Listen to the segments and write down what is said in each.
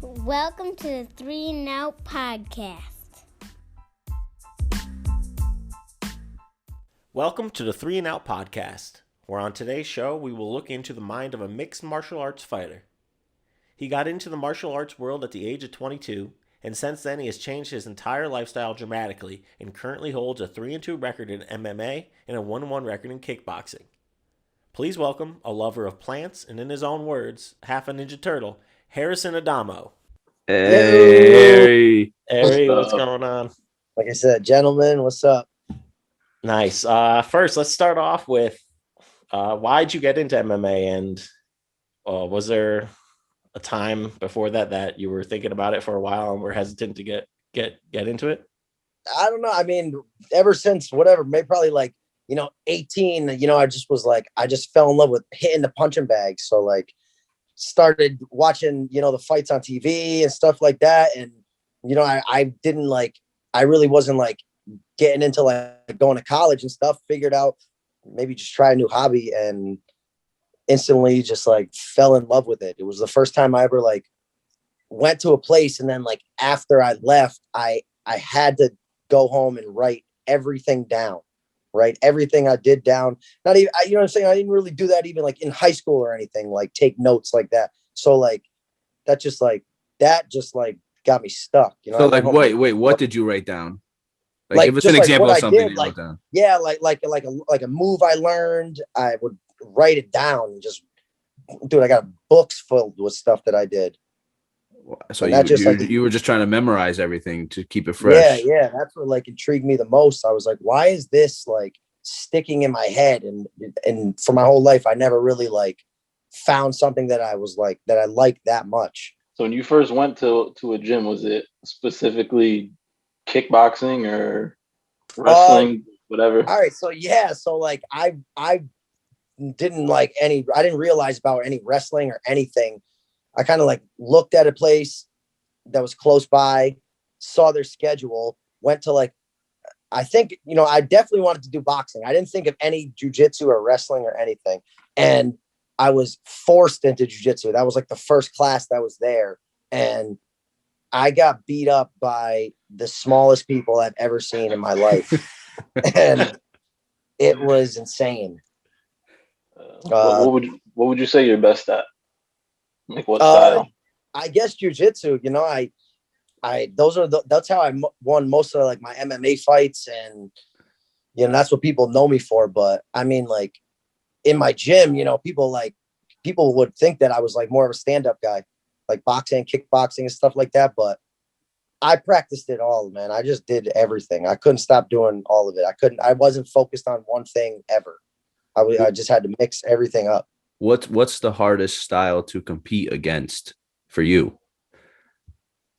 Welcome to the 3 and Out podcast. Welcome to the 3 and Out podcast, where on today's show we will look into the mind of a mixed martial arts fighter. He got into the martial arts world at the age of 22, and since then he has changed his entire lifestyle dramatically and currently holds a 3-2 record in MMA and a 1-1 record in kickboxing. Please welcome a lover of plants and, in his own words, half a Ninja Turtle, Harrison Adamo. Hey, what's going on? Like I said, gentlemen, what's up? Nice. First, let's start off with why'd you get into MMA, and was there a time before that you were thinking about it for a while and were hesitant to get into it? I don't know. I mean, ever since whatever, maybe probably 18, I just fell in love with hitting the punching bag. So started watching, the fights on TV and stuff like that. And, I really wasn't getting into going to college and stuff, figured out maybe just try a new hobby and instantly just fell in love with it. It was the first time I ever went to a place. And then after I left, I had to go home and write everything down. Right. Everything I did down, not even, you know what I'm saying? I didn't really do that even in high school or anything, take notes like that. So that just got me stuck. So wait, what did you write down? Give us an example of something you wrote down. Yeah. A move I learned, I would write it down and just, dude, I got books filled with stuff that I did. So you were just trying to memorize everything to keep it fresh. Yeah. That's what intrigued me the most. I was like, why is this sticking in my head? And for my whole life, I never really found something that I was that I liked that much. So when you first went to a gym, was it specifically kickboxing or wrestling, whatever? All right. So yeah. So I didn't I didn't realize about any wrestling or anything. I kind of looked at a place that was close by, saw their schedule, went to I think, I definitely wanted to do boxing. I didn't think of any jujitsu or wrestling or anything. And I was forced into jujitsu. That was the first class that was there. And I got beat up by the smallest people I've ever seen in my life. And it was insane. What would you say you're best at? What style? I guess jujitsu. That's how I won most of my MMA fights, and that's what people know me for. But I mean, in my gym, people would think that I was more of a stand-up guy, boxing, kickboxing, and stuff like that. But I practiced it all, man. I just did everything. I couldn't stop doing all of it. I wasn't focused on one thing ever. I just had to mix everything up. What's the hardest style to compete against for you?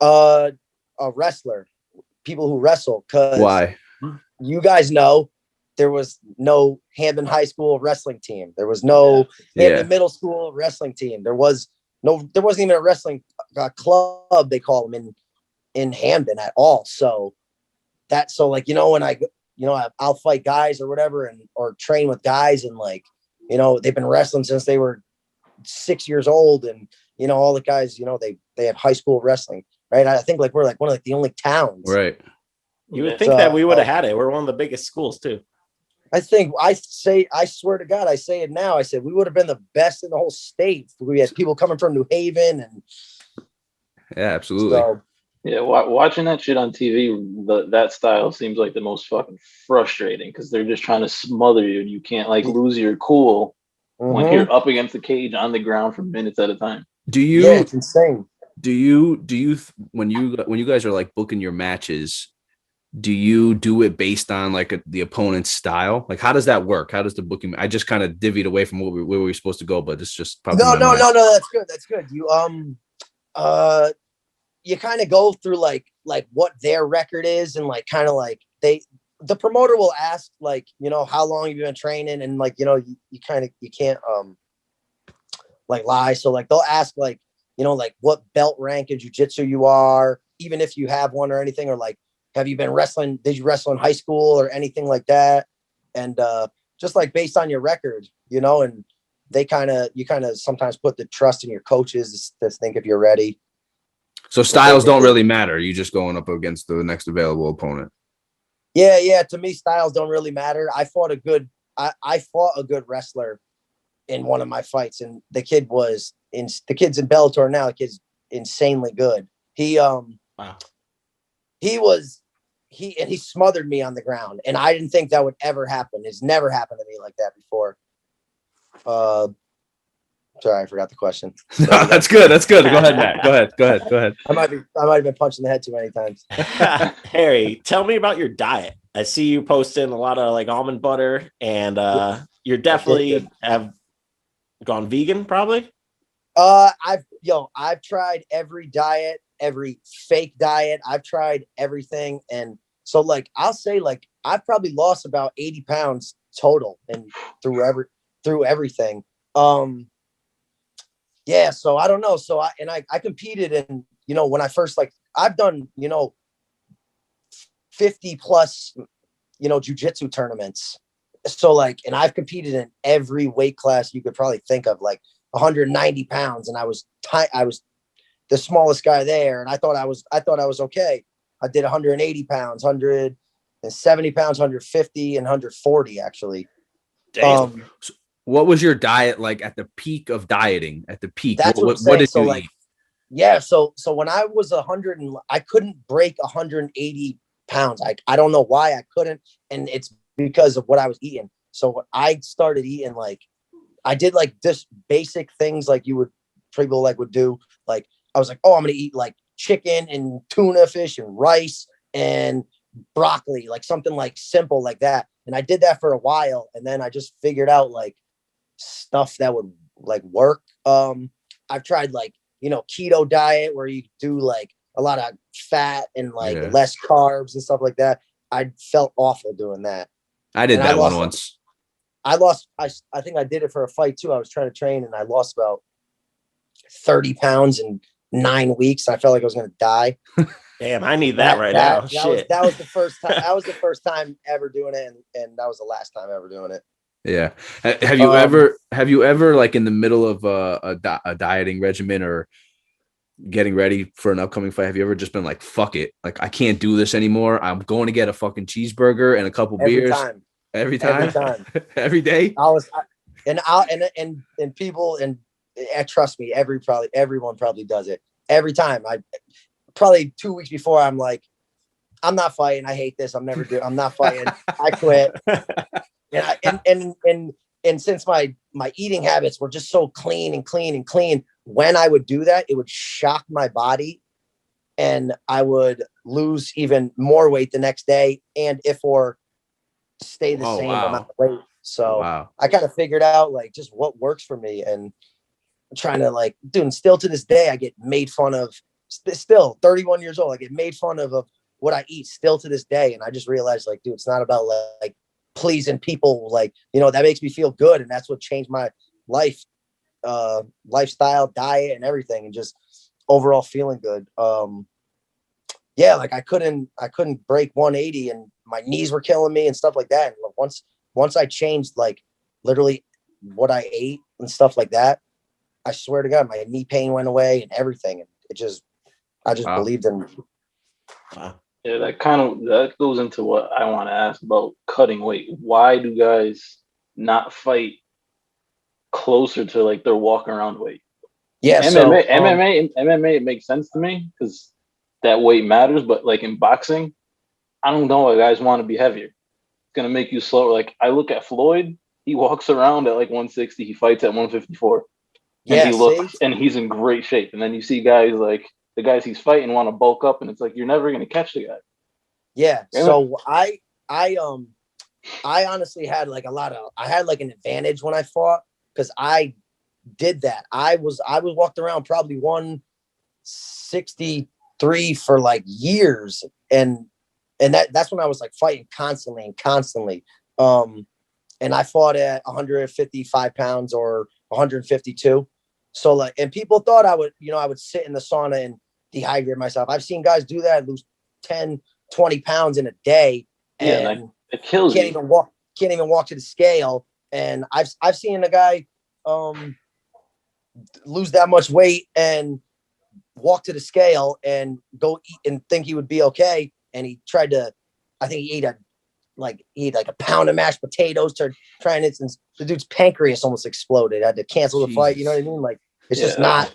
A wrestler, people who wrestle. Cause why? You guys know there was no Hampton High School wrestling team. There was no Hampton Middle School wrestling team. There wasn't even a wrestling club, they call them in Hampton at all. So when I'll fight guys or whatever, or train with guys and they've been wrestling since they were 6 years old, and all the guys, they have high school wrestling, right? I think we're one of the only towns, right? You would think that we would have had it. We're one of the biggest schools too. I swear to God, I say it now. I said we would have been the best in the whole state. We had people coming from New Haven, and yeah, absolutely. So, yeah, watching that shit on TV, that style seems like the most fucking frustrating because they're just trying to smother you, and you can't lose your cool when you're up against the cage on the ground for minutes at a time. Yeah, it's insane. Do you when you guys are booking your matches, do you do it based on the opponent's style? How does that work? How does the booking? I just kind of divvied away from where we were supposed to go, but it's just probably no. That's good. You you kind of go through what their record is, and the promoter will ask how long have you been training, and you can't lie. So they'll ask what belt rank in jiu-jitsu you are, even if you have one or anything, or have you been wrestling? Did you wrestle in high school or anything like that? And just like based on your record, you know, and you kind of sometimes put the trust in your coaches to think if you're ready. So styles don't really matter. You just going up against the next available opponent. Yeah. To me, styles don't really matter. I fought a good wrestler in one of my fights, and the kid's in Bellator now. The kid's insanely good. He smothered me on the ground, and I didn't think that would ever happen. It's never happened to me like that before. Sorry, I forgot the question. No, that's good. Go ahead, Matt. Go ahead. I might have been punched in the head too many times. Harry, tell me about your diet. I see you posting a lot of like almond butter, and you're definitely have gone vegan, probably. I've tried every diet, every fake diet. I've tried everything, and so like I'll say like I've probably lost about 80 pounds total, and through everything. Yeah, so I don't know. So I competed in, you know, when I first, like, I've done, you know, 50 plus, you know, jiu-jitsu tournaments. So like, and I've competed in every weight class you could probably think of, like 190 pounds. And I was the smallest guy there. And I thought I was okay. I did 180 pounds, 170 pounds, 150 and 140 actually. Damn. What was your diet like at the peak of dieting? At the peak, that's what did you eat? Yeah, so when I was I couldn't break 180 pounds. I don't know why I couldn't, and it's because of what I was eating. So I started eating, like, I did like this basic things like people would do. Like I was like, oh, I'm gonna eat like chicken and tuna fish and rice and broccoli, like something like simple like that. And I did that for a while, and then I just figured out like stuff that would like work. I've tried like, you know, keto diet where you do like a lot of fat and like less carbs and stuff like that. I felt awful doing that. I did that one once. I think I did it for a fight too. I was trying to train and I lost about 30 pounds in 9 weeks. I felt like I was going to die. Damn, I need that right now. That was the first time. That was the first time ever doing it, and that was the last time ever doing it. Yeah. Have you ever like in the middle of a dieting regimen or getting ready for an upcoming fight, have you ever just been like, fuck it, like I can't do this anymore, I'm going to get a fucking cheeseburger and a couple beers? Every time. Every day. And people, and trust me, everyone probably does it every time. I probably 2 weeks before, I'm like, I'm not fighting, I hate this, I'm not fighting, I quit. And since my eating habits were just so clean, when I would do that, it would shock my body and I would lose even more weight the next day and stay the same amount of weight. So I kind of figured out like just what works for me, and I'm trying to like, dude, and still to this day, I get made fun of, still 31 years old. I get made fun of what I eat still to this day. And I just realized like, dude, it's not about like pleasing people, like, you know, that makes me feel good, and that's what changed my lifestyle, diet and everything, and just overall feeling good. Like I couldn't break 180 and my knees were killing me and stuff like that. And once I changed like literally what I ate and stuff like that, I swear to God, my knee pain went away and everything, and I just believed in. Wow. Yeah, that goes into what I want to ask about cutting weight. Why do guys not fight closer to like their walk around weight? Yeah, MMA, it makes sense to me because that weight matters. But like in boxing, I don't know why guys want to be heavier. It's gonna make you slower. Like I look at Floyd, he walks around at like 160, he fights at 154, and he's in great shape. And then you see guys like the guys he's fighting want to bulk up, and it's like you're never gonna catch the guy. Yeah. So I honestly had like I had like an advantage when I fought because I did that. I was walked around probably 163 for like years, and that's when I was like fighting constantly. And I fought at 155 pounds or 152. So like, and people thought I would sit in the sauna and dehydrate myself. I've seen guys do that, lose 10, 20 pounds in a day. And it kills you. can't even walk to the scale. And I've seen a guy lose that much weight and walk to the scale and go eat and think he would be okay. And he tried to, I think he ate like a pound of mashed potatoes, started trying it, and the dude's pancreas almost exploded. I had to cancel the fight. You know what I mean? Like, it's just not,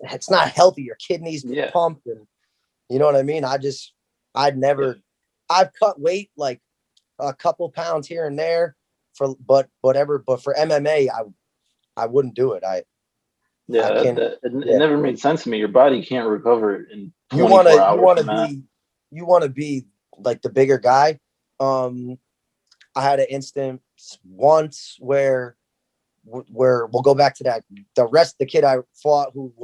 it's not healthy. Your kidneys pumped, and you know what I mean? I've cut weight like a couple pounds here and there but for MMA, I wouldn't do it. It never made sense to me. Your body can't recover in 24 hours. You want to be like the bigger guy. I had an instance once where we'll go back to that. The kid I fought who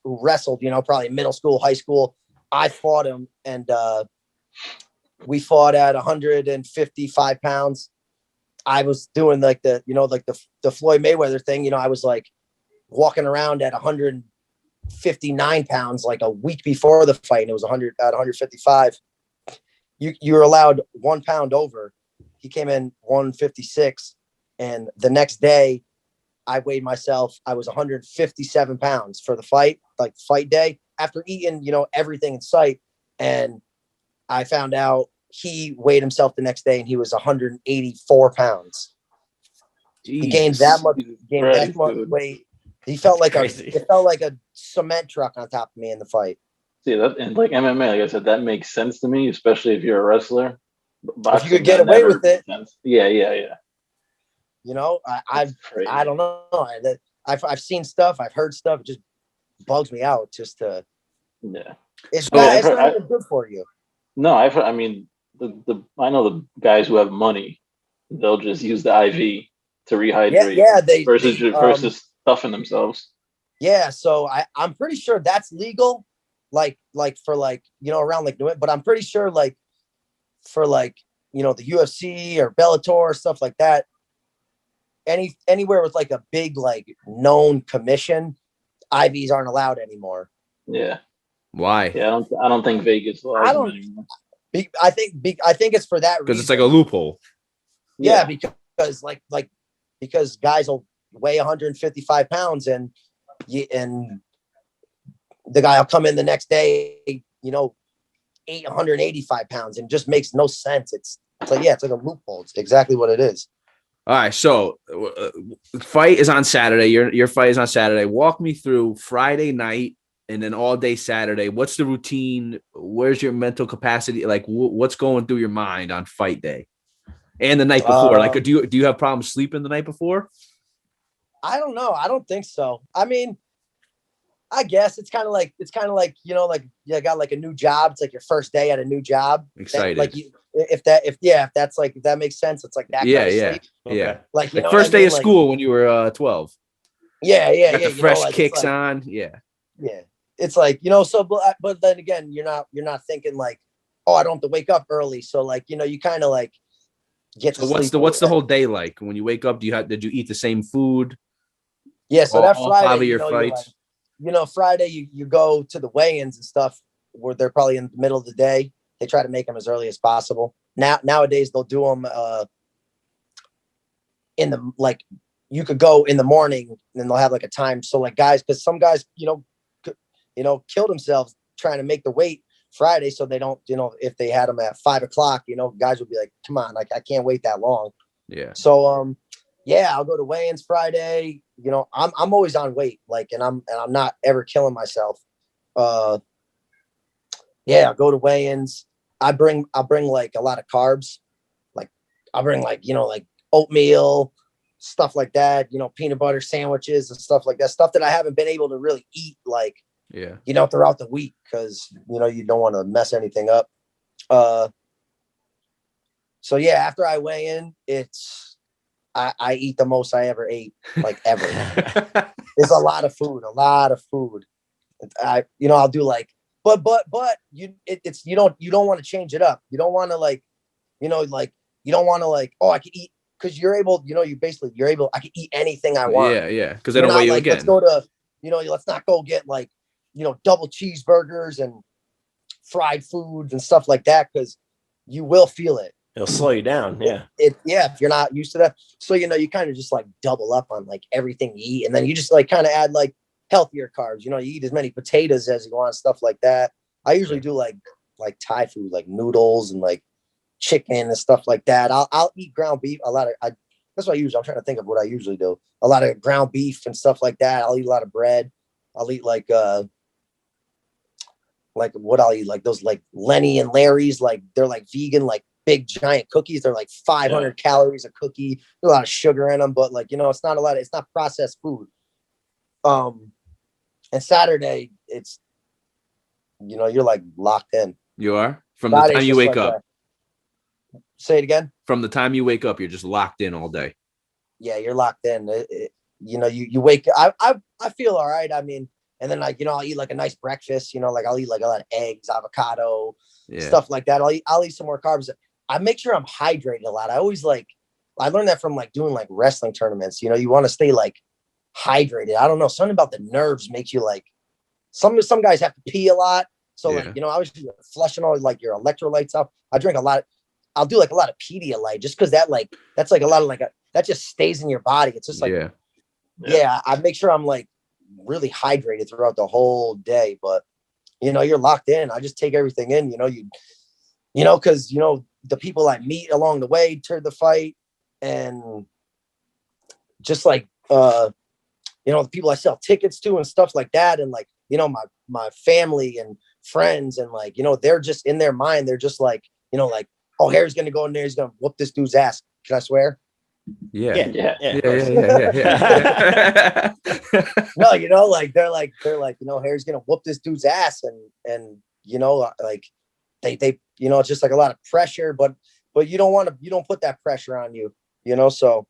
wrestled, probably middle school, high school. I fought him, and we fought at 155 pounds. I was doing like the Floyd Mayweather thing. I was like walking around at 159 pounds like a week before the fight, and it was 155. You're allowed 1 pound over. He came in 156, and the next day I weighed myself. I was 157 pounds for the fight, like fight day, after eating, everything in sight. And I found out he weighed himself the next day and he was 184 pounds. Jeez. He gained that much weight. He felt like it felt like a cement truck on top of me in the fight. See that, and like MMA, like I said, that makes sense to me, especially if you're a wrestler. Boxing, if you could get away with it. Yeah. I don't know. I've seen stuff. I've heard stuff. It just bugs me out. It's not even good for you. No, I mean, I know the guys who have money, they'll just use the IV to rehydrate. Versus stuffing themselves. Yeah, so I'm pretty sure that's legal, like for around like New England, but I'm pretty sure like for like the UFC or Bellator, stuff like that. Anywhere with like a big like known commission, IVs aren't allowed anymore. Yeah. Why? Yeah, I don't think Vegas allows them anymore. I think it's for that reason. Because it's like a loophole. Yeah, because guys will weigh 155 pounds and the guy will come in the next day, 185 pounds, and just makes no sense. It's like it's like a loophole. It's exactly what it is. All right, so fight is on Saturday. Your fight is on Saturday. Walk me through Friday night and then all day Saturday. What's the routine? Where's your mental capacity? Like, what's going through your mind on fight day and the night before? Like, do you have problems sleeping the night before? I don't know. I don't think so. I mean, I guess it's kind of like you got like a new job. It's like your first day at a new job. Excited. If that makes sense. It's like that. Yeah. Kind of Yeah. sleep. Okay. Yeah. Like first day of school when you were 12. Yeah. Got the fresh kicks on. Yeah. Yeah. It's like, but then again, you're not thinking like, oh, I don't have to wake up early. So like, you kind of like get to sleep. What's the whole day like? When you wake up, did you eat the same food? Yeah. So that Friday, 5 of your fights. Friday you go to the weigh-ins and stuff where they're probably in the middle of the day. They try to make them as early as possible. Nowadays they'll do them in the, like, you could go in the morning and they'll have like a time. So like guys, because some guys, kill themselves trying to make the weight Friday. So they don't, if they had them at 5 o'clock, guys would be like, come on, like I can't wait that long. Yeah. So, I'll go to weigh-ins Friday. I'm always on weight, like, and I'm not ever killing myself. I'll go to weigh-ins. I'll bring like a lot of carbs. Like I'll bring like oatmeal, stuff like that, peanut butter sandwiches and stuff like that. Stuff that I haven't been able to really eat like, throughout the week. Cause you don't want to mess anything up. After I weigh in, I eat the most I ever ate, like ever. There's a lot of food. I'll do like, but you don't want to change it up. You don't want to like, you don't want to like, oh, I could eat, because you're able, I can eat anything I want. Yeah. Because they don't weigh you again. Let's go to, let's not go get like, double cheeseburgers and fried foods and stuff like that, because you will feel it. It'll slow you down. Yeah. Yeah, if you're not used to that. So, you kind of just like double up on like everything you eat. And then you just like kind of add like healthier carbs. You eat as many potatoes as you want, stuff like that. I usually do like Thai food, like noodles and like chicken and stuff like that. I'll eat ground beef a lot. That's what I'm trying to think of what I usually do. A lot of ground beef and stuff like that. I'll eat a lot of bread. I'll eat like what I'll eat, like those like Lenny and Larry's, like they're like vegan, like big giant cookies. They're like 500 calories a cookie. There's a lot of sugar in them, but like, it's not a lot. It's not processed food. And Saturday, it's, you're like locked in. You are from the time you wake up. Say it again. From the time you wake up, you're just locked in all day. Yeah, you're locked in. You wake. I feel all right. I mean, and then like I'll eat like a nice breakfast. Like I'll eat like a lot of eggs, avocado, stuff like that. I'll eat some more carbs. I make sure I'm hydrated a lot. I learned that from like doing like wrestling tournaments. You want to stay like hydrated. I don't know, something about the nerves makes you like some guys have to pee a lot. So like I was flushing all like your electrolytes up. I drink a lot. I'll do like a lot of Pedialyte just because that's like a lot of like that just stays in your body. It's just like I make sure I'm like really hydrated throughout the whole day. But you're locked in. I just take everything in. Because the people I meet along the way to the fight, and just like the people I sell tickets to and stuff like that, and like my family and friends, and like they're just in their mind, they're just like like, oh, Harry's gonna go in there, he's gonna whoop this dude's ass. Can I swear? Yeah. No, like they're like Harry's gonna whoop this dude's ass, and like they it's just like a lot of pressure, but you don't put that pressure on you, so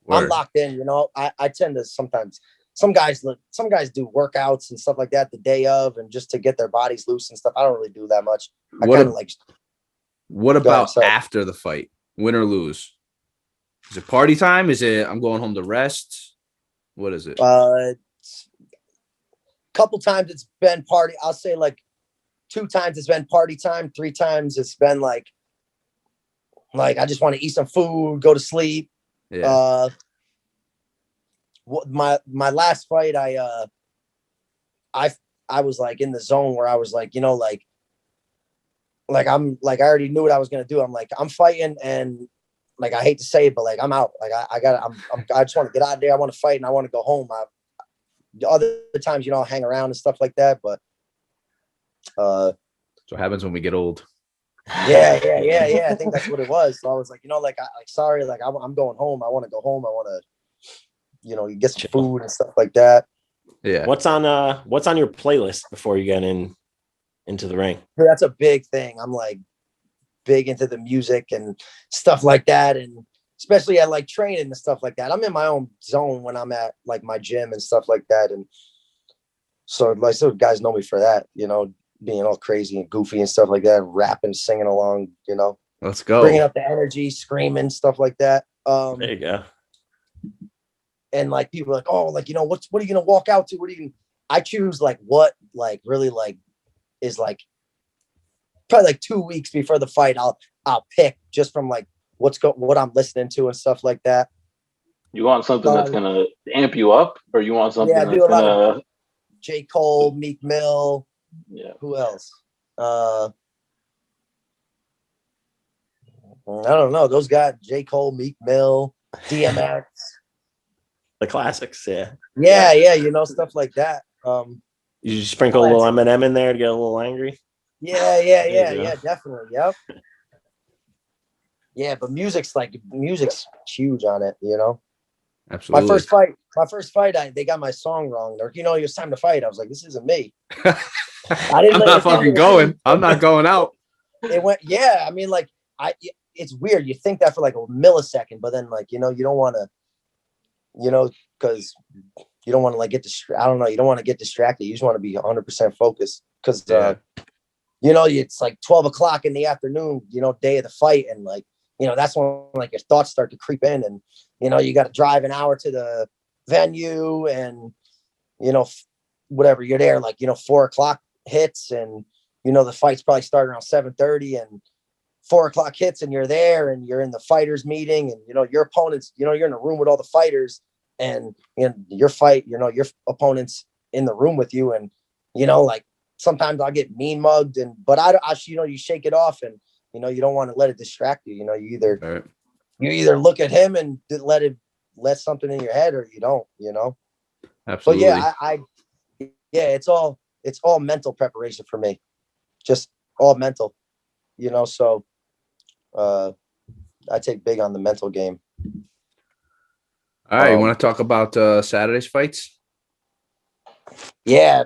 Word. I'm locked in. I tend to sometimes some guys do workouts and stuff like that the day of, and just to get their bodies loose and stuff. I don't really do that much. What about after the fight, win or lose? Is it party time? Is it I'm going home to rest? What is it? Couple times it's been party. I'll say like 2 times it's been party time. 3 times it's been like I just want to eat some food, go to sleep. Yeah. My last fight, I was like in the zone where I was like, I'm like, I already knew what I was gonna do. I'm like, I'm fighting, and like, I hate to say it, but like, I'm out. Like, I just want to get out of there. I want to fight, and I want to go home. Other times, I'll hang around and stuff like that, but that's what happens when we get old. Yeah. I think that's what it was. So I was like, sorry, like I'm going home. I want to go home. I want to, you get some food and stuff like that. Yeah. What's on your playlist before you get into the ring? That's a big thing. I'm like big into the music and stuff like that, and especially at like training and stuff like that. I'm in my own zone when I'm at like my gym and stuff like that, and so like some guys know me for that. Being all crazy and goofy and stuff like that, rapping, singing along, Let's go. Bringing up the energy, screaming, stuff like that. There you go. And like people are like, oh, like, what are you going to walk out to? I choose like what, like really like is like probably like 2 weeks before the fight. I'll pick just from like what I'm listening to and stuff like that. You want something that's going to amp you up, or you want something that's going to J. Cole, Meek Mill. Yeah. Who else? I don't know. Those guys, J. Cole, Meek Mill, DMX. The classics, yeah. Yeah, stuff like that. You just sprinkle a little Eminem in there to get a little angry? Yeah, definitely. Yep. Yeah, but music's huge on it, Absolutely. My first fight, they got my song wrong. They're like, it's time to fight. I was like, this isn't me. I'm not fucking going. I'm not going out. It went, yeah. I mean, like, it's weird. You think that for like a millisecond, but then like, you don't want to, because you don't want to like get distracted. I don't know. You don't want to get distracted. You just want to be 100% focused because, it's like 12 o'clock in the afternoon, day of the fight. And like, that's when like your thoughts start to creep in, and, you got to drive an hour to the venue, and, whatever, you're there, like, 4 o'clock hits, and, the fight's probably starting around 7:30, and 4 o'clock hits and you're there and you're in the fighters meeting and, your opponents, you're in a room with all the fighters and, your opponent's in the room with you. And, like sometimes I'll get mean mugged but you shake it off and, you don't want to let it distract you. You either look at him and let something in your head or you don't, Absolutely. But it's all mental preparation for me. Just all mental, so I take big on the mental game. All right. You want to talk about Saturday's fights? Yeah.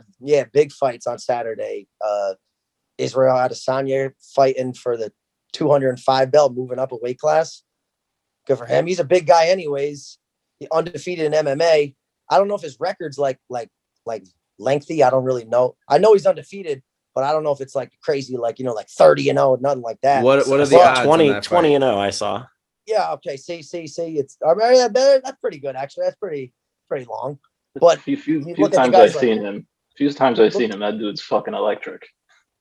Big fights on Saturday. Israel Adesanya fighting for the 205 belt, moving up a weight class. Good for him. He's a big guy anyways. He undefeated in MMA. I don't know if his record's like lengthy. I don't really know. I know he's undefeated, but I don't know if it's like crazy, like 30-0, nothing like that. What are the odds 20-0 I saw. Yeah, okay. See. It's that's pretty good actually. That's pretty long. But few times I've seen him, that dude's fucking electric.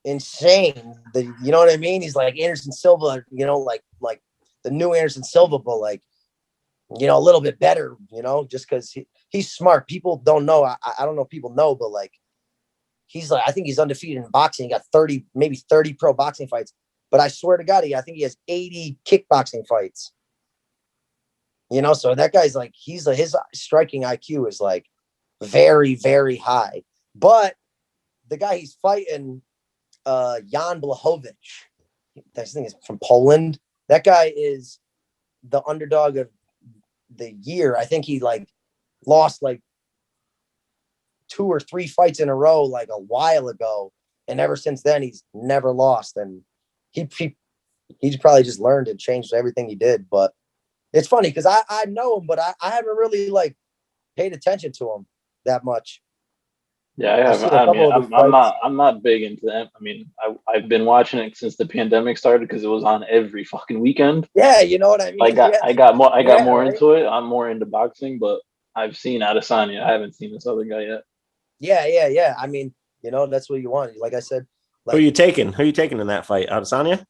Insane. You know what I mean? He's like Anderson Silva, like the new Anderson Silva, but like, a little bit better, just because he's smart. People don't know. I don't know if people know, but like, I think he's undefeated in boxing. He got 30 pro boxing fights. But I swear to God, I think he has 80 kickboxing fights. So that guy's like, his striking IQ is like very, very high. But the guy he's fighting, Jan Blachowicz, I think is from Poland. That guy is the underdog of the year. I think he like lost like 2 or 3 fights in a row like a while ago, and ever since then he's never lost. And he's probably just learned and changed everything he did. But it's funny because I know him, but I haven't really like paid attention to him that much. Yeah, I haven't. I'm not big into that. I mean, I've been watching it since the pandemic started because it was on every fucking weekend. Yeah, you know what I mean. I got more into it. I'm more into boxing, but I've seen Adesanya. I haven't seen this other guy yet. Yeah. I mean, that's what you want. Like I said, who are you taking? Who are you taking in that fight? Adesanya?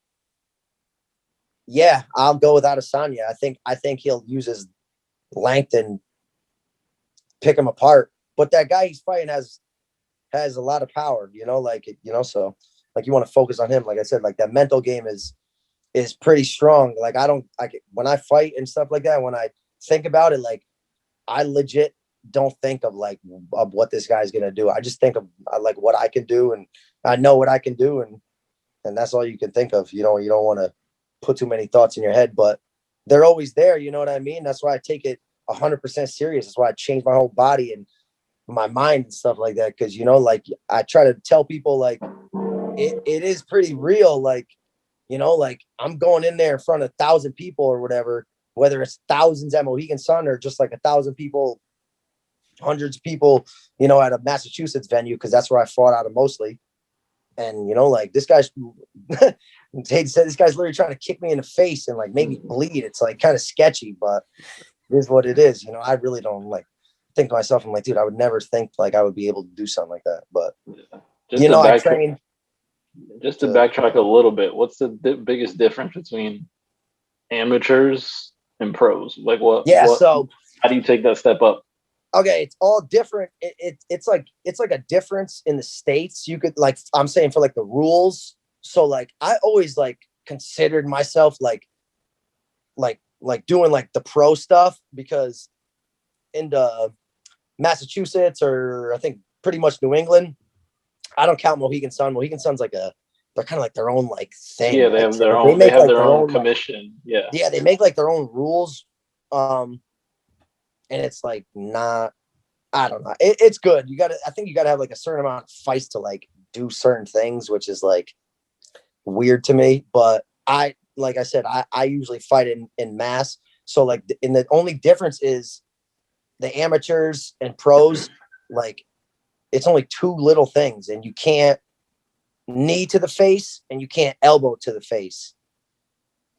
Yeah, I'll go with Adesanya. I think he'll use his length and pick him apart. But that guy he's fighting has a lot of power, so like you want to focus on him. Like I said, like that mental game is pretty strong. Like when I fight and stuff like that, when I think about it, like I legit don't think of like of what this guy's going to do. I just think of like what I can do, and I know what I can do. And that's all you can think of. You don't want to put too many thoughts in your head, but they're always there. You know what I mean? That's why I take it 100% serious. That's why I change my whole body and my mind and stuff like that. Cause like I try to tell people like it is pretty real. Like, like I'm going in there in front of 1,000 people or whatever, whether it's thousands at Mohegan Sun or just like 1,000 people, hundreds of people, at a Massachusetts venue. Cause that's where I fought out of mostly. And, like this guy's, Tate said, this guy's literally trying to kick me in the face and like make me bleed. It's like kind of sketchy, but it is what it is. I really don't like think to myself, I'm like, dude, I would never think like I would be able to do something like that. But, I train. Just to backtrack a little bit, what's the biggest difference between amateurs and pros? Like what? Yeah. So how do you take that step up? Okay, it's all different. It's like a difference in the states. You could like, I'm saying for like the rules. So like I always like considered myself like doing like the pro stuff, because in the Massachusetts or I think pretty much New England, I don't count Mohegan Sun. Mohegan Sun's like they're kind of like their own like thing. Yeah, they have their own. They have their own commission. Like, yeah, they make like their own rules. And it's like not, I don't know. It's good. I think you gotta have like a certain amount of fights to like do certain things, which is like weird to me. But like I said, I usually fight in mass. So like, and the only difference is the amateurs and pros, like it's only 2 little things, and you can't knee to the face and you can't elbow to the face.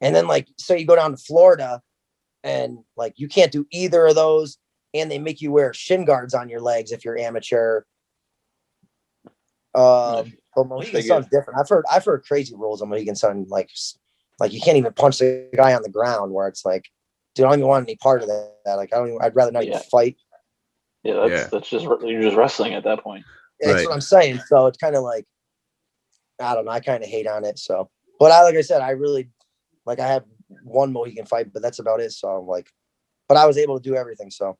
And then like, so you go down to Florida and like, you can't do either of those. And they make you wear shin guards on your legs if you're amateur. But Mohegan Sun's different. I've heard crazy rules on Mohegan Sun, like Like you can't even punch the guy on the ground where it's like, dude, I don't even want any part of that. Like I'd rather not even fight. Yeah, that's just you're just wrestling at that point. That's what I'm saying. So it's kind of like, I don't know. I kind of hate on it. So, but like I said, I really like I have one Mohican fight, but that's about it. So I'm like, but I was able to do everything. So,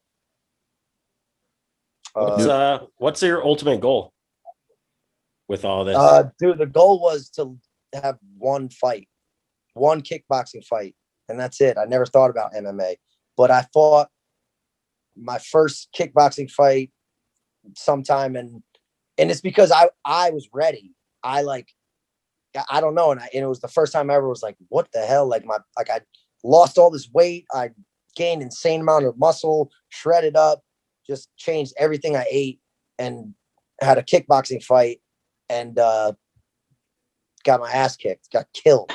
what's your ultimate goal with all this? Dude, the goal was to have one kickboxing fight, and that's it. I never thought about MMA, but I fought my first kickboxing fight sometime, and it's because I was ready. I don't know, and it was the first time I ever was like, what the hell? Like I lost all this weight, I gained insane amount of muscle, shredded up, just changed everything I ate, and had a kickboxing fight, and got my ass kicked, got killed.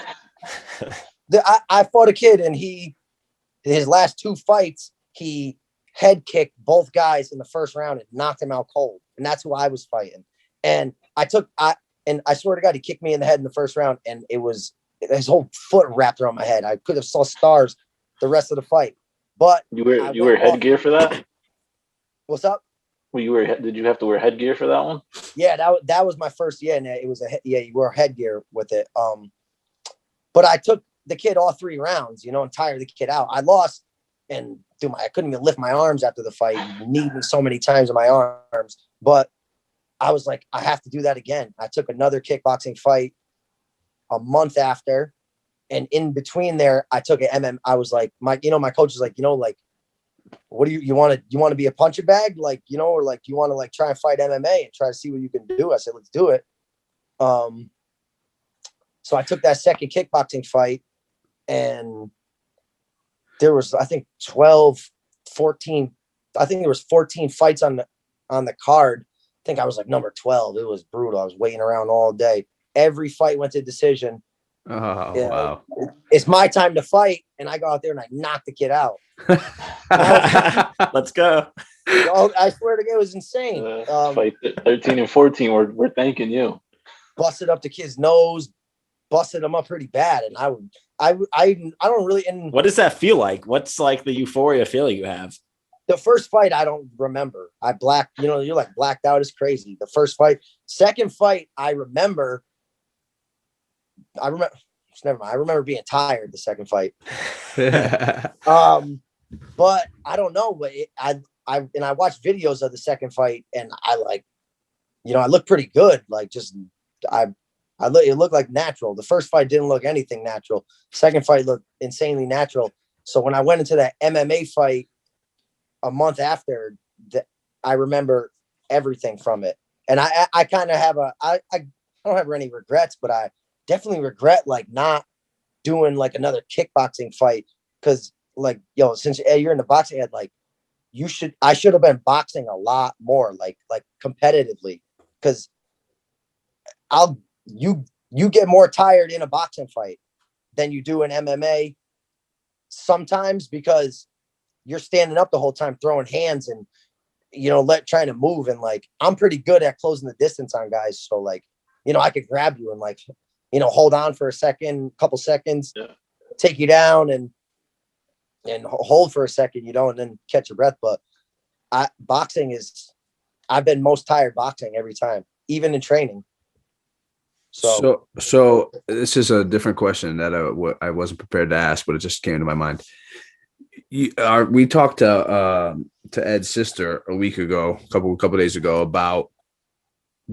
I fought a kid, and his last 2 fights, he head kicked both guys in the first round and knocked him out cold. And that's who I was fighting. And I swear to God, he kicked me in the head in the first round, and it was his whole foot wrapped around my head. I could have saw stars the rest of the fight. But you wear headgear for that? What's up? Well, did you have to wear headgear for that one? Yeah, that was my first. Yeah, and it was you wear headgear with it. But I took the kid all 3 rounds, and tired the kid out. I lost, and I couldn't even lift my arms after the fight, kneed me so many times in my arms. But I was like, I have to do that again. I took another kickboxing fight a month after, and in between there, I took an MM. I was like, my coach is like, like, what do you want to be a punching bag? Like, or like, you want to like try and fight MMA and try to see what you can do? I said, let's do it. So I took that second kickboxing fight, and there was, I think 14 fights on the card. I think I was like number 12. It was brutal. I was waiting around all day. Every fight went to decision. Oh, wow. It's my time to fight, and I go out there and I knock the kid out. Let's go. I swear to God, it was insane. Fight 13 and 14. We're thanking you. Busted up the kid's nose, busted him up pretty bad, and I don't really. And what does that feel like? What's like the euphoria feeling you have? The first fight, I don't remember. I blacked. You're like blacked out is crazy. The first fight, second fight, I remember. Never mind. I remember being tired the second fight. But I don't know. But I watched videos of the second fight, and I look pretty good. Like it looked like natural. The first fight didn't look anything natural. Second fight looked insanely natural. So when I went into that MMA fight a month after, I remember everything from it. And I kind of have I don't have any regrets, but I definitely regret like not doing like another kickboxing fight, because like, since you're in the boxing head, like I should have been boxing a lot more, like competitively, because you get more tired in a boxing fight than you do in MMA sometimes, because you're standing up the whole time throwing hands and trying to move, and like I'm pretty good at closing the distance on guys, so like I could grab you and like hold on for a couple seconds, take you down and hold for a second, and then catch your breath. But I've been most tired boxing every time, even in training. So this is a different question that I wasn't prepared to ask, but it just came to my mind. We talked to Ed's sister a week ago, a couple days ago, about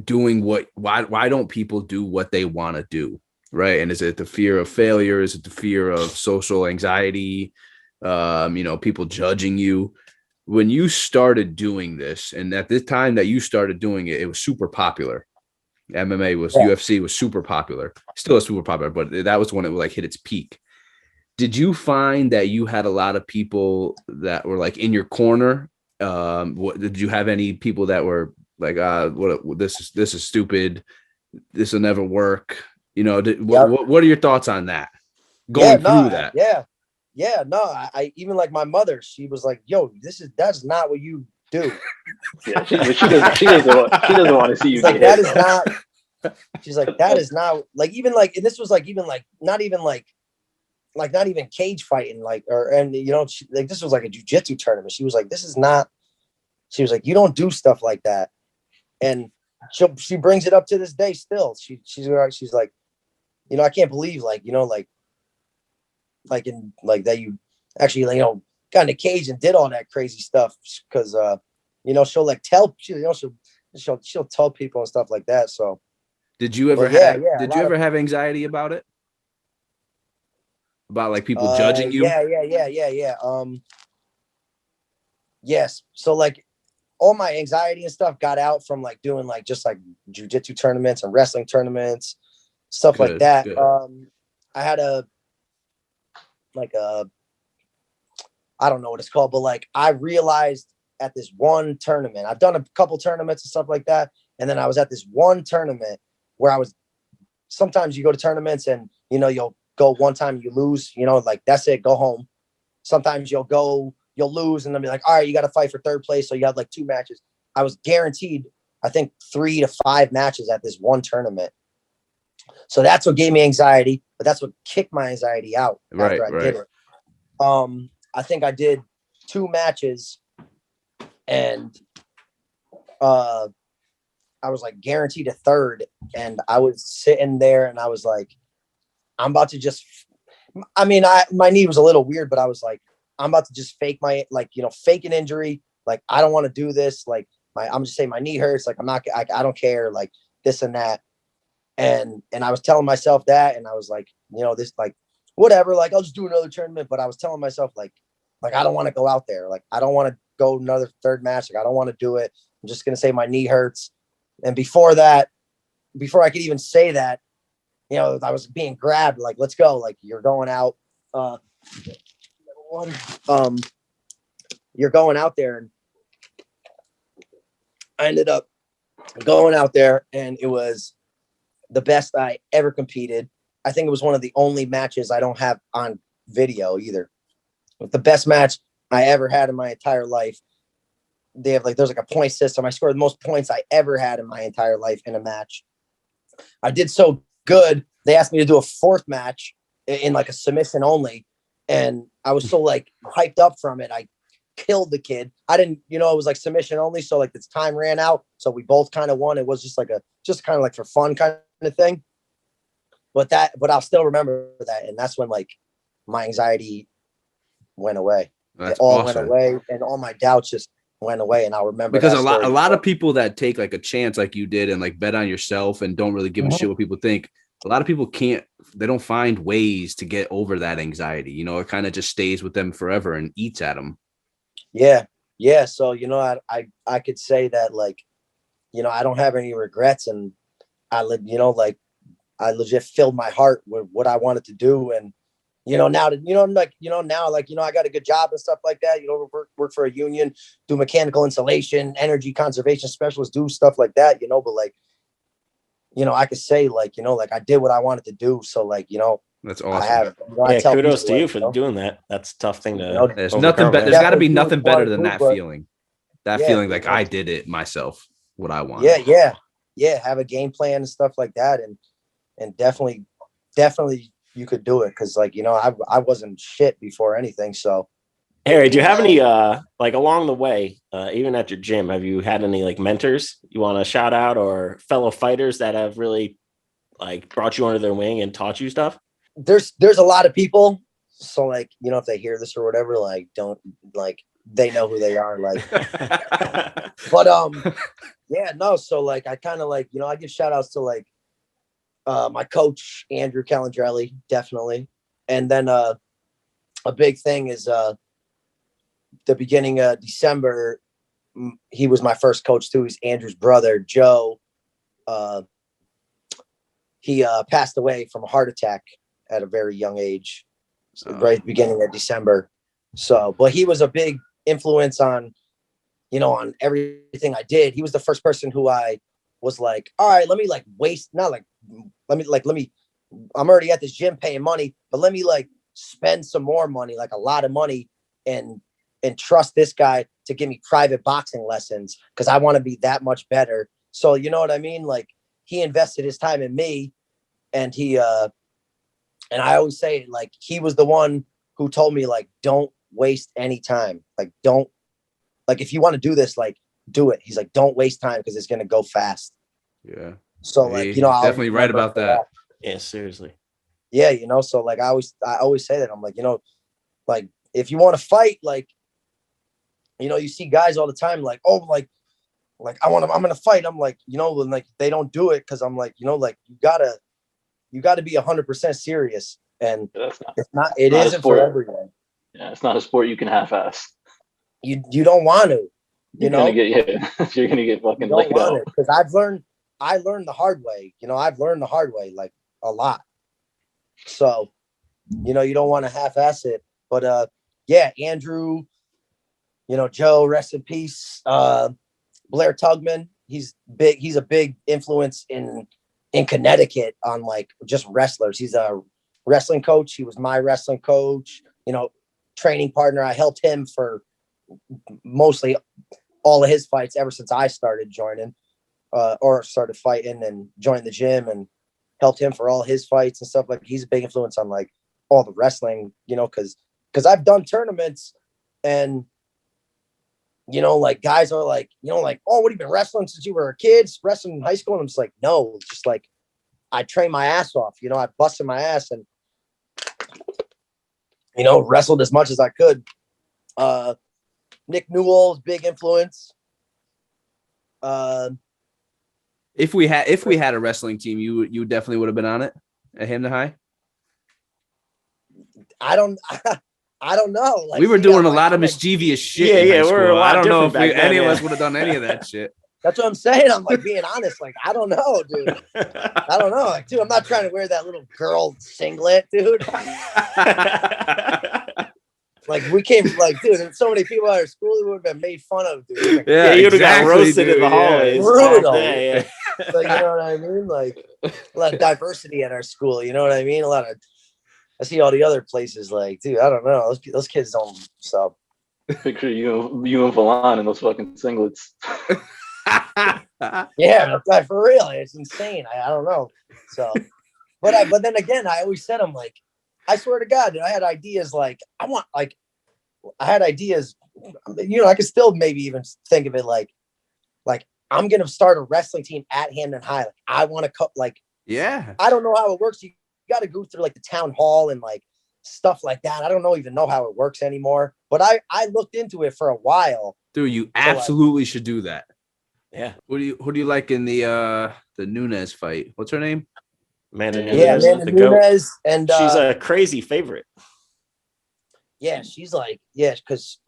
doing why don't people do what they want to do, right? And is it the fear of failure? Is it the fear of social anxiety? People judging you. When you started doing this, and at the time that you started doing it, it was super popular. MMA was UFC was super popular, still is super popular, but that was when it like hit its peak. Did you find that you had a lot of people that were like in your corner? Did you have any people that were like, this is stupid, this will never work? What are your thoughts on that? Through that? I even like my mother, she was like, yo, that's not what you do. Yeah, she doesn't want to see you like, get that hit, is not. She's like, that is not like, even like, and this was like, even like, not even like like not even cage fighting, like, and you know, like this was like a jiu-jitsu tournament. She was like, this is not, she was like, you don't do stuff like that. And she brings it up to this day still. She's like, you know, I can't believe, like, you know, like in like that you actually, you know, got in the cage and did all that crazy stuff, because you know, she'll like tell, you know, she'll tell people and stuff like that. So did you ever have anxiety about it? About like people judging you? Yeah. Yes. So like all my anxiety and stuff got out from like doing like just like jiu-jitsu tournaments and wrestling tournaments, stuff like that. Good. I had I don't know what it's called, but like I realized at this one tournament, I've done a couple tournaments and stuff like that. And then I was at this one tournament where sometimes you go to tournaments and, you know, you'll go one time, you lose, you know, like that's it, go home. Sometimes you'll lose and then be like, all right, you got to fight for third place. So you have like 2 matches. I was guaranteed, I think 3 to 5 matches at this one tournament. So that's what gave me anxiety, but that's what kicked my anxiety out after I did it. I think I did 2 matches and I was like guaranteed a third, and I was sitting there and I was like, I'm about to just, I mean, my knee was a little weird, but I was like, I'm about to just fake an injury. Like, I don't want to do this. Like I'm just saying my knee hurts. Like, I don't care, like this and that. And I was telling myself that, and I was like, you know, this, like, whatever, like, I'll just do another tournament. But I was telling myself like, I don't want to go out there. Like, I don't want to go another third match. Like, I don't want to do it. I'm just going to say my knee hurts. And before I could even say that, you know, I was being grabbed, like, let's go. Like, you're going out. You're going out there. And I ended up going out there, and it was the best I ever competed. I think it was one of the only matches I don't have on video either. The best match I ever had in my entire life. They have there's like a point system. I scored the most points I ever had in my entire life in a match. I did so good. They asked me to do a 4th match in like a submission only. And I was so like hyped up from it. I killed the kid. I didn't, you know, it was like submission only. So like this time ran out. So we both kind of won. It was just kind of like for fun kind of thing. But I'll still remember that. And that's when like my anxiety went away. That's it all awesome. went away, and all my doubts just went away. And I'll remember because that a lot of people that take like a chance like you did and like bet on yourself and don't really give a shit what people think. A lot of people they don't find ways to get over that anxiety. You know, it kind of just stays with them forever and eats at them. Yeah. Yeah. So, you know, I could say that, like, you know, I don't have any regrets, and I legit filled my heart with what I wanted to do. And, you know, now, I got a good job and stuff like that, you know, work for a union, do mechanical insulation, energy conservation specialist, do stuff like that, you know, but like, you know, I could say like, you know, like I did what I wanted to do. So like, you know, that's awesome. I have, you know, yeah, kudos to you for doing that. That's a tough thing to, you know, there's nothing better. There's got to be nothing better than that feeling. That yeah, feeling like I did it myself, what I want. Yeah. Have a game plan and stuff like that. And definitely you could do it. Cause like, you know, I wasn't shit before anything. So. Harry, do you have any, like along the way, even at your gym, have you had any like mentors you want to shout out, or fellow fighters that have really like brought you under their wing and taught you stuff? There's a lot of people. So like, you know, if they hear this or whatever, like, don't, like, they know who they are. Like, but, yeah, no. So like, I kind of like, you know, I give shout outs to like, my coach, Andrew Calandrelli, definitely. And then, a big thing is, the beginning of December, he was my first coach too. He's Andrew's brother, Joe. He passed away from a heart attack at a very young age, right at the beginning of December. So, but he was a big influence on, you know, on everything I did. He was the first person who I was like, all right, let me like I'm already at this gym paying money, but let me like spend some more money, like a lot of money, and trust this guy to give me private boxing lessons, because I want to be that much better. So, you know what I mean? Like, he invested his time in me, and he And I always say, like, he was the one who told me, like, don't waste any time. Like, don't, like, if you want to do this, like, do it. He's like, don't waste time because it's going to go fast. Yeah. So, like, He's you know, I'll definitely right remember about that. Yeah, seriously. Yeah, you know, so like I always say that. I'm like, you know, like if you want to fight, like, you know, you see guys all the time, like, oh, like I'm gonna fight. I'm like, you know, and like they don't do it because I'm like, you know, like you gotta be 100% serious, and it isn't for everyone. Yeah, it's not a sport you can half-ass. You don't want to. You're gonna get fucking laid out. Because I learned the hard way. You know, I've learned the hard way, like a lot. So, you know, you don't want to half-ass it. But yeah, Andrew, you know, Joe, rest in peace. Blair Tugman, he's big. He's a big influence in Connecticut on like just wrestlers. He's a wrestling coach. He was my wrestling coach, you know, training partner. I helped him for mostly all of his fights ever since I started joining or started fighting and joined the gym, and helped him for all his fights and stuff. Like, he's a big influence on like all the wrestling, you know, because I've done tournaments, and you know, like guys are like, you know, like, oh, what have you been wrestling since you were a kid, wrestling in high school? And I'm just like, no, just like I trained my ass off, you know, I busted my ass and, you know, wrestled as much as I could. Nick Newell's big influence. If we had a wrestling team, you definitely would have been on it at Hampton High. I don't know. Like, we were doing a lot of mischievous shit. Yeah, we're a lot. I don't know if any of us would have done any of that shit. That's what I'm saying. I'm like being honest. Like, I don't know, dude. I don't know. Like, dude, I'm not trying to wear that little girl singlet, dude. Like, we came, like, dude, there's so many people at our school who would have been made fun of, dude. Like, yeah, you would have got roasted in the hallways. Brutal. Yeah. Like, you know what I mean? Like, a lot of diversity at our school. You know what I mean? I see all the other places. Like, dude, I don't know. Those kids don't. So picture you and Valon in those fucking singlets. Yeah, for real, it's insane. I don't know. So, but then again, I always said, I'm like, I swear to God, dude, I had ideas. Like, I had ideas. You know, I could still maybe even think of it like I'm gonna start a wrestling team at Hampton High. Like, I want to like. Yeah. I don't know how it works. You got to go through like the town hall and like stuff like that. I don't even know how it works anymore. But I looked into it for a while. Dude, you absolutely should do that. Yeah. Who do you like in the Nunes fight? What's her name? Amanda Nunes. Yeah, Amanda Nunes, and she's a crazy favorite. Yeah, she's like, yeah, because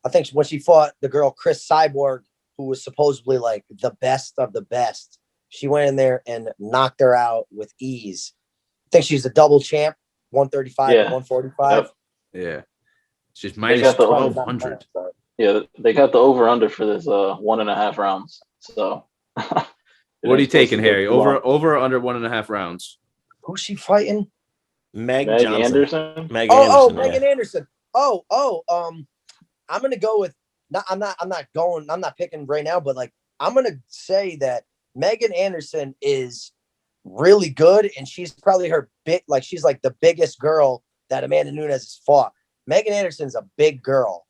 I think when she fought the girl Chris Cyborg, who was supposedly like the best of the best, she went in there and knocked her out with ease. I think she's a double champ, 135 and 145. Yep. Yeah, she's minus 1,200. Yeah, they got the over-under for this 1.5 rounds. So, what are you taking, Harry? Over or under 1.5 rounds? Who's she fighting? Meg Anderson. Megan Anderson. I'm gonna go with. I'm not picking right now, but like I'm gonna say that Megan Anderson is really good, and she's probably she's like the biggest girl that Amanda Nunes has fought. Megan Anderson's a big girl.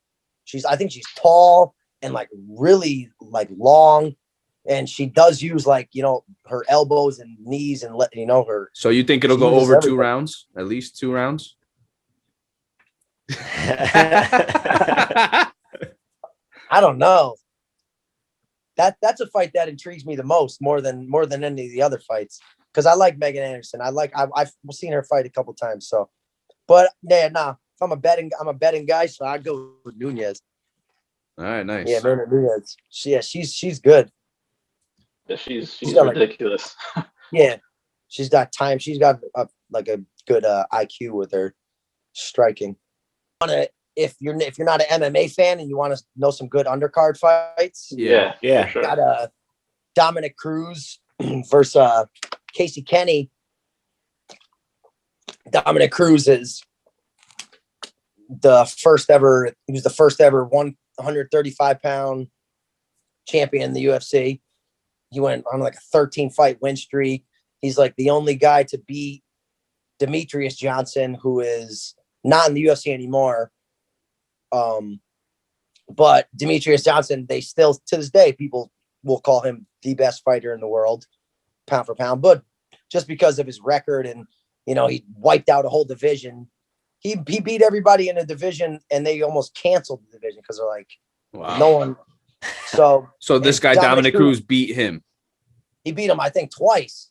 I think she's tall and like really like long, and she does use like, you know, her elbows and knees and you know her. So you think it'll go over 2 rounds? At least 2 rounds? I don't know. That's a fight that intrigues me the most, more than any of the other fights, because I like Megan Anderson. I've seen her fight a couple times. So, but nah. I'm a betting guy, so I go with Nunes. All right, nice. Yeah, man, Nunes. She's good. Yeah, she's ridiculous. Yeah, she's got time. She's got a good IQ with her striking. If you're not an MMA fan and you want to know some good undercard fights, yeah, sure. Got Dominic Cruz versus Casey Kenny. Dominic Cruz is the first ever 135-pound champion in the UFC. He went on like a 13 fight win streak. He's like the only guy to beat Demetrius Johnson, who is not in the UFC anymore. But Demetrius Johnson, they still, to this day, people will call him the best fighter in the world, pound for pound. But just because of his record and, you know, he wiped out a whole division. He beat everybody in the division, and they almost canceled the division because they're like, wow. No one. So this guy, Dominic Cruz, beat him. He beat him, I think, twice.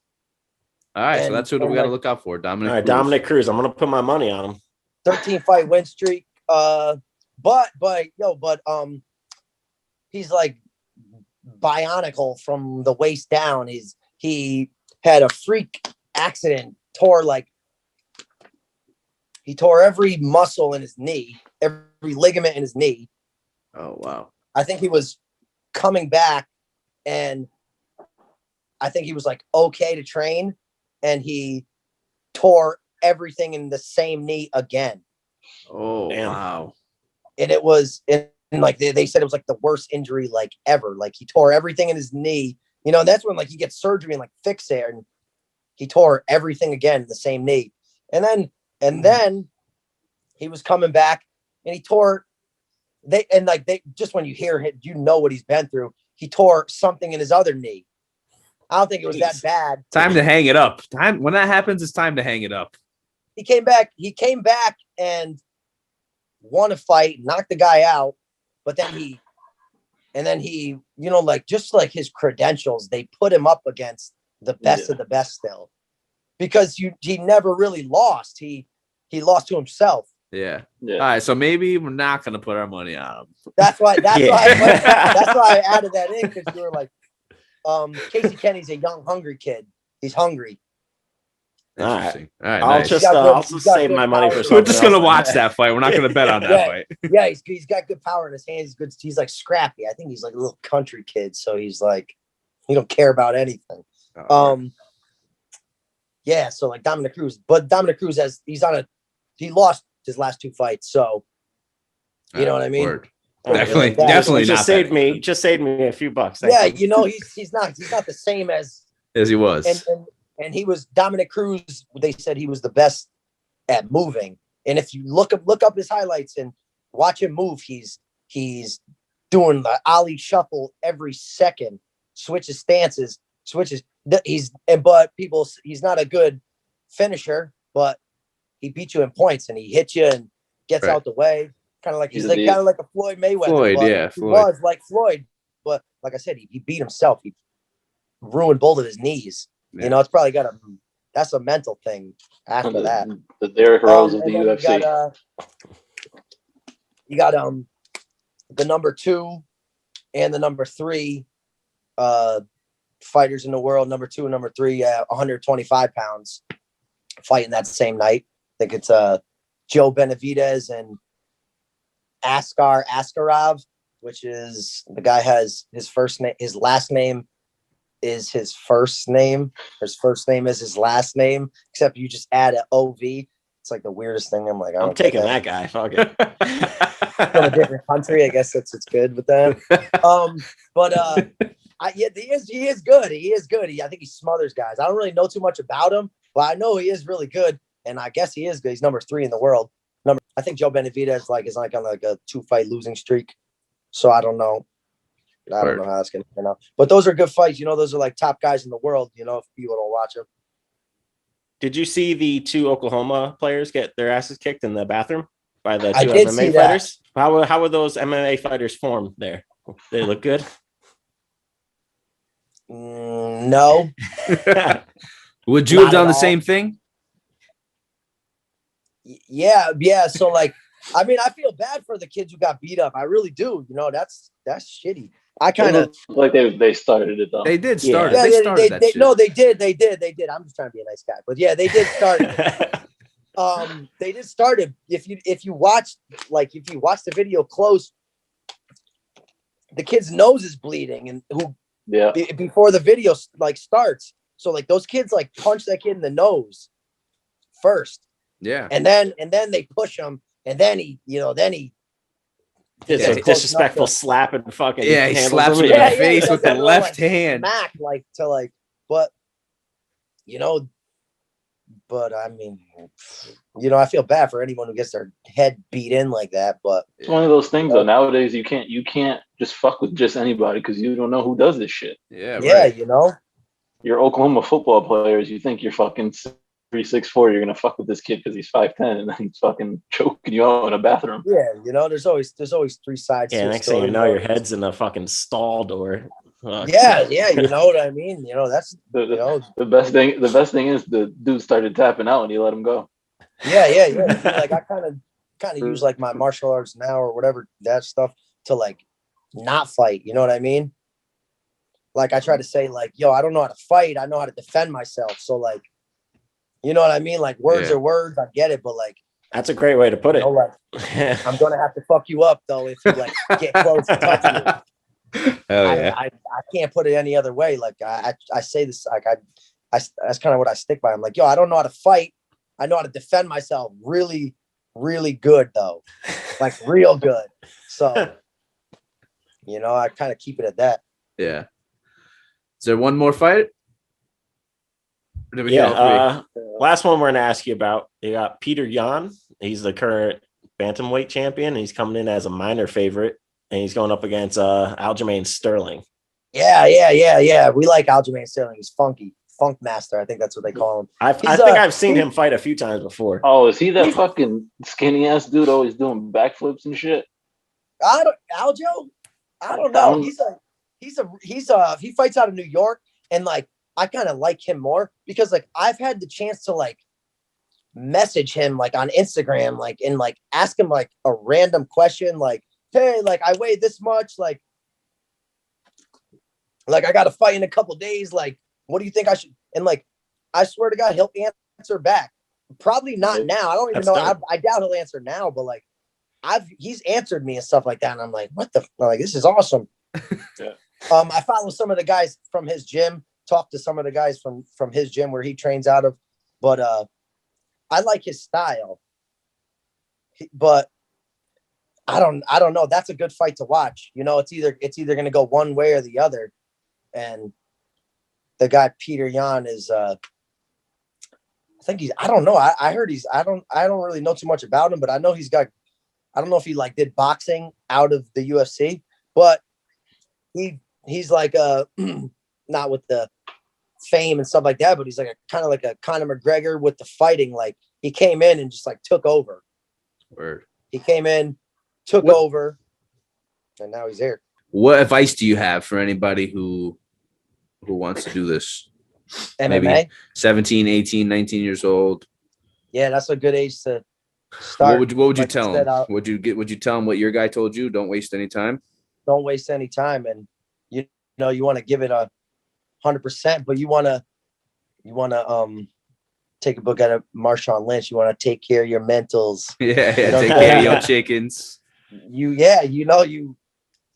All right, so that's what we got to look out for. Dominic Cruz. I'm going to put my money on him. 13 fight win streak. But he's like bionicle from the waist down. He had a freak accident, he tore every muscle in his knee, every ligament in his knee. Oh, wow. I think he was coming back, and I think he was like okay to train, and he tore everything in the same knee again. Oh, damn. Wow. And it was, and like they said, it was like the worst injury like ever. Like he tore everything in his knee, you know, and that's when like he gets surgery and like fix it, and he tore everything again in the same knee. And then he was coming back, and he tore just when you hear it, you know what he's been through. He tore something in his other knee. I don't think it was that bad. Time to hang it up. When that happens, it's time to hang it up. He came back and won a fight, knocked the guy out, but then he, you know, like just like his credentials, they put him up against the best of the best still, because he never really lost. He lost to himself. Yeah. All right, so maybe we're not gonna put our money on him. That's why I added that in, because you were like, Casey Kenny's a young, hungry kid. He's hungry. Interesting. All right. I'll nice. just save my money for something. We're just gonna watch that fight. We're not gonna bet on that fight. Yeah, he's got good power in his hands. He's good. He's like scrappy. I think he's like a little country kid, so he's like, he don't care about anything. Yeah. So like Dominic Cruz, but Dominic Cruz he lost his last two fights, so you know what I mean. Word. Definitely just saved me a few bucks. Yeah, you know, he's not the same as he was. And he was Dominic Cruz. They said he was the best at moving. And if you look up his highlights and watch him move, he's doing the ollie shuffle every second, switches stances, but he's not a good finisher, but he beats you in points and he hits you and gets out the way. Kind of like he's like kind of like a Floyd Mayweather. Floyd. He was like Floyd, but like I said, he beat himself. He ruined both of his knees. Yeah. You know, it's probably that's a mental thing after that. The Derrick Rose of the UFC. You got the number 2 and the number 3 fighters in the world, number 2 and number 3 at 125 pounds, fighting that same night. I think it's Joe Benavidez and Askar Askarov, which is the guy has his first name, his last name is his first name. His first name is his last name, except you just add an OV. It's like the weirdest thing. I'm like, I'm taking that guy. Fuck it. From a different country, I guess it's good with that. He is good. He is good. I think he smothers guys. I don't really know too much about him, but I know he is really good, and I guess he is good. He's number 3 in the world. I think Joe Benavidez is on like a 2-fight losing streak. So I don't know. I don't know how that's going to turn out. But those are good fights. You know, those are like top guys in the world, you know, if people don't watch them. Did you see the 2 Oklahoma players get their asses kicked in the bathroom by the 2 I did MMA see fighters? That. How were those MMA fighters formed there? They look good? No. Would you have done the same thing? Yeah. So like, I mean, I feel bad for the kids who got beat up. I really do. You know, that's shitty. I kind of like they started it though. They did start it. Yeah, they started that shit. No, they did. I'm just trying to be a nice guy, but yeah, they did start it. They did start it. If you watch the video close, the kid's nose is bleeding, and before the video like starts. So like those kids like punch that kid in the nose first. Yeah. And then they push him, and then he It's a disrespectful slap and fucking he slaps him in the face with the left hand. Smack but you know, But I mean, I feel bad for anyone who gets their head beat in like that. But it's one of those things though. Nowadays, you can't just fuck with just anybody because you don't know who does this shit. Yeah, right. You're Oklahoma football players. You think you're fucking 3'6'4", you're gonna fuck with this kid because he's 5'10", and then he's fucking choking you out in a bathroom. Yeah, there's always three sides. Yeah, to next a story, thing you know, your head's in a fucking stall door. Yeah, you know what I mean. That's the best thing. The best thing is the dude started tapping out and you let him go. Yeah. Like I kind of use like my martial arts now or whatever that stuff to like not fight. You know what I mean? Like I try to say like, yo, I don't know how to fight. I know how to defend myself. So like, you know what I mean? Like words are words. I get it, but like that's a great way to put it. Like, I'm gonna have to fuck you up though if you like get close and touch me. Hell yeah. I can't put it any other way. Like I say this like I that's kind of what I stick by. I'm like, yo, I don't know how to fight. I know how to defend myself really, really good though. Like real good. So I kind of keep it at that. Yeah. Is there one more fight? Last one we're gonna ask you about. You got Peter Yan. He's the current bantamweight champion. He's coming in as a minor favorite. And he's going up against Aljamain Sterling. Yeah. We like Aljamain Sterling. He's funky. Funk master. I think that's what they call him. I think I've seen him fight a few times before. Oh, is he that fucking skinny ass dude always doing backflips and shit? Aljo? I don't know. He fights out of New York, and like I kind of like him more because like I've had the chance to like message him like on Instagram, like and like ask him like a random question, like, hey, like I weigh this much, like I got to fight in a couple days. Like, what do you think I should? And like, I swear to God, he'll answer back. Probably not now. I don't even know. I doubt he'll answer now, but like, he's answered me and stuff like that, and I'm like, what the? Like, this is awesome. Yeah. I follow some of the guys from his gym. Talk to some of the guys from his gym where he trains out of, but I like his style. But I don't know. That's a good fight to watch. It's either going to go one way or the other. And the guy Peter Yan is I think I don't know. I heard I don't really know too much about him, but I know I don't know if he like did boxing out of the UFC, but he's like not with the fame and stuff like that, but he's like kind of like a Conor McGregor with the fighting. Like he came in and just like took over. Word. He came in, took over, and now he's here. What advice do you have for anybody who wants to do this? MMA? Maybe 17, 18, 19 years old. Yeah, that's a good age to start. What would you tell them? Would you tell them what your guy told you? Don't waste any time. Don't waste any time, and you want to give it 100%, but you want to take a book out of Marshawn Lynch. You want to take care of your mentals. Yeah, take care of your chickens. You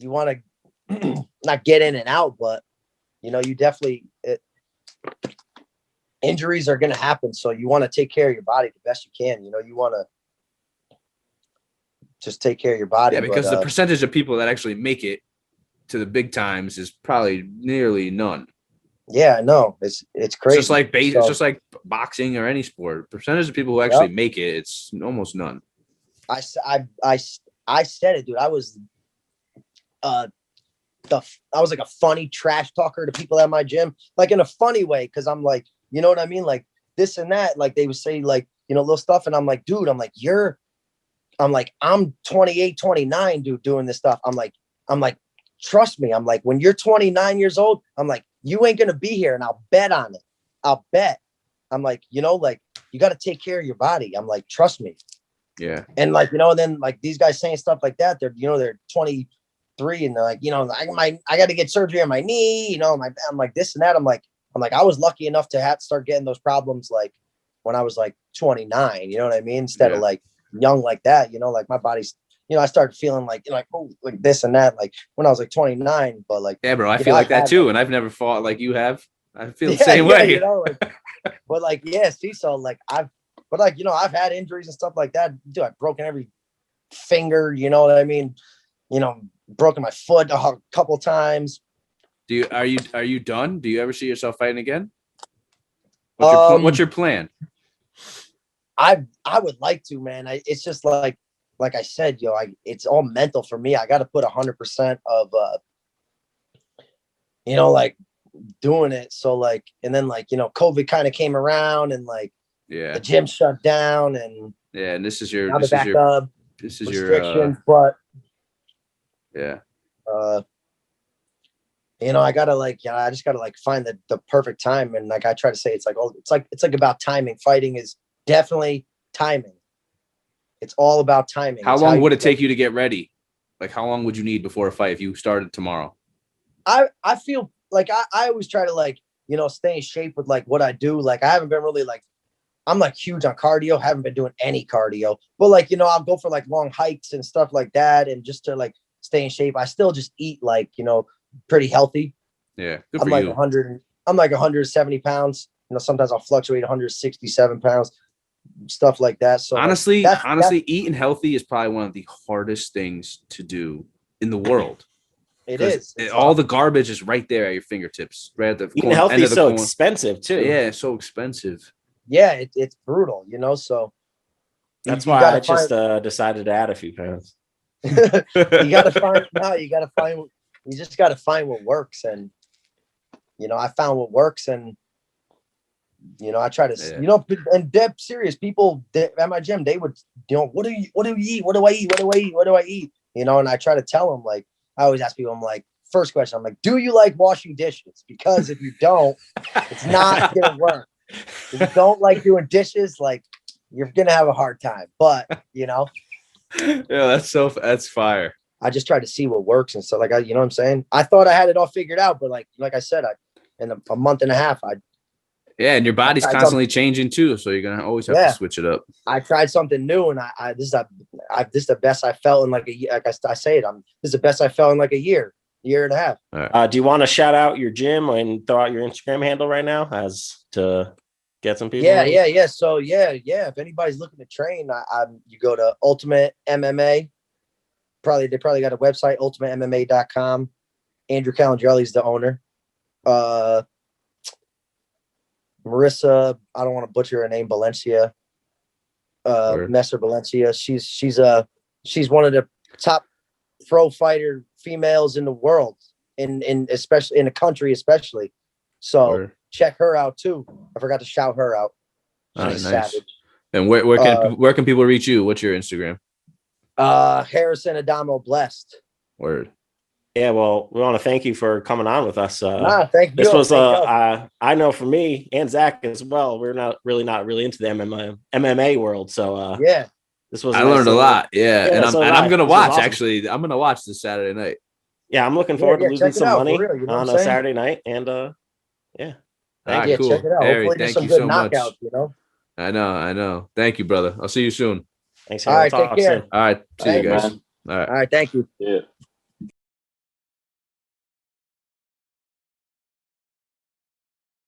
want to not get in and out, but you definitely injuries are going to happen. So you want to take care of your body the best you can. You want to just take care of your body. Yeah, because the percentage of people that actually make it to the big times is probably nearly none. Yeah, no, it's crazy. It's just like boxing or any sport. Percentage of people who actually make it, it's almost none. I said it, dude. I was like a funny trash talker to people at my gym, like in a funny way, because I'm like, you know what I mean, like this and that. Like they would say, like little stuff, and I'm like, dude, I'm 28, 29, dude, doing this stuff. I'm like, trust me. I'm like, when you're 29 years old, I'm like, you ain't gonna be here, and I'll bet on it. I'll bet. I'm like, like you got to take care of your body. I'm like, trust me. Yeah. And like, and then like these guys saying stuff like that, they're 23 and they're like, I got to get surgery on my knee. I'm like this and that. I'm like, I was lucky enough to start getting those problems like when I was like 29. You know what I mean? Instead of like young like that. Like my body's. I started feeling like oh, like this and that, like when I was like 29. But like, yeah, bro, I feel like that too, and I've never fought like you have. I feel the same way. But like, yeah, see, so like I've had injuries and stuff like that. Dude, I've broken every finger. You know what I mean? Broken my foot a couple times. Are you done? Do you ever see yourself fighting again? What's your plan? I would like to, man. It's just like I said, it's all mental for me. I got to put 100% of, like doing it. So like, and then like, COVID kind of came around and like, the gym shut down and and this is restrictions, but I gotta I just gotta find the perfect time. And like I try to say, it's like about timing. Fighting is definitely timing. It's all about timing. How long would it take you to get ready? Like how long would you need before a fight if you started tomorrow? I feel like I always try to stay in shape with like what I do. Like I haven't been really I'm like huge on cardio. Haven't been doing any cardio, but I'll go for like long hikes and stuff like that. And just to like stay in shape, I still just eat pretty healthy. Yeah. Good for you. 100. I'm like 170 pounds. Sometimes I'll fluctuate 167 pounds, stuff like that. So honestly, eating healthy is probably one of the hardest things to do in the world. It is. All the garbage is right there at your fingertips. Right at the eating healthy is so expensive too. Yeah, it's so expensive. Yeah, it's brutal, so that's why I just decided to add a few pounds. You just got to find what works. And, I found what works and, I try to, and dead serious people at my gym, they would, what do you eat? What do I eat? What do I eat? And I try to tell them, like, I always ask people, I'm like, first question, I'm like, do you like washing dishes? Because if you don't, it's not going to work. If you don't like doing dishes, like you're going to have a hard time, but Yeah, that's fire. I just try to see what works and stuff like that. You know what I'm saying? I thought I had it all figured out, but like I said, in a month and a half, and your body's constantly changing too. So you're going to always have to switch it up. I tried something new and this is the best I felt in like a year. Like I say it, this is the best I felt in like a year and a half. Right. Do you want to shout out your gym and throw out your Instagram handle right now as to get some people? Yeah. So if anybody's looking to train, you go to Ultimate MMA. They probably got a website, ultimatemma.com. Andrew Calandrelli's the owner. Marissa, I don't want to butcher her name, Valencia. Messer Valencia. She's one of the top pro fighter females in the world, in especially in the country, especially. So check her out too. I forgot to shout her out. She's nice. Savage. And where can people reach you? What's your Instagram? Harrison Adamo Blessed. Word. Yeah, well, we want to thank you for coming on with us. Thank you. This was I know for me and Zach as well, we're not really into the MMA world. So this was I learned a lot. Yeah. And I'm gonna watch awesome. Actually. I'm gonna watch this Saturday night. Yeah, I'm looking forward to losing some money on a Saturday night. And Thank you. Cool. Check it out. Harry, hopefully thank some you good so knockouts, much. I know. Thank you, brother. I'll see you soon. Thanks. All right, take care. All right. See you guys. Man. All right. All right, thank you. Yeah.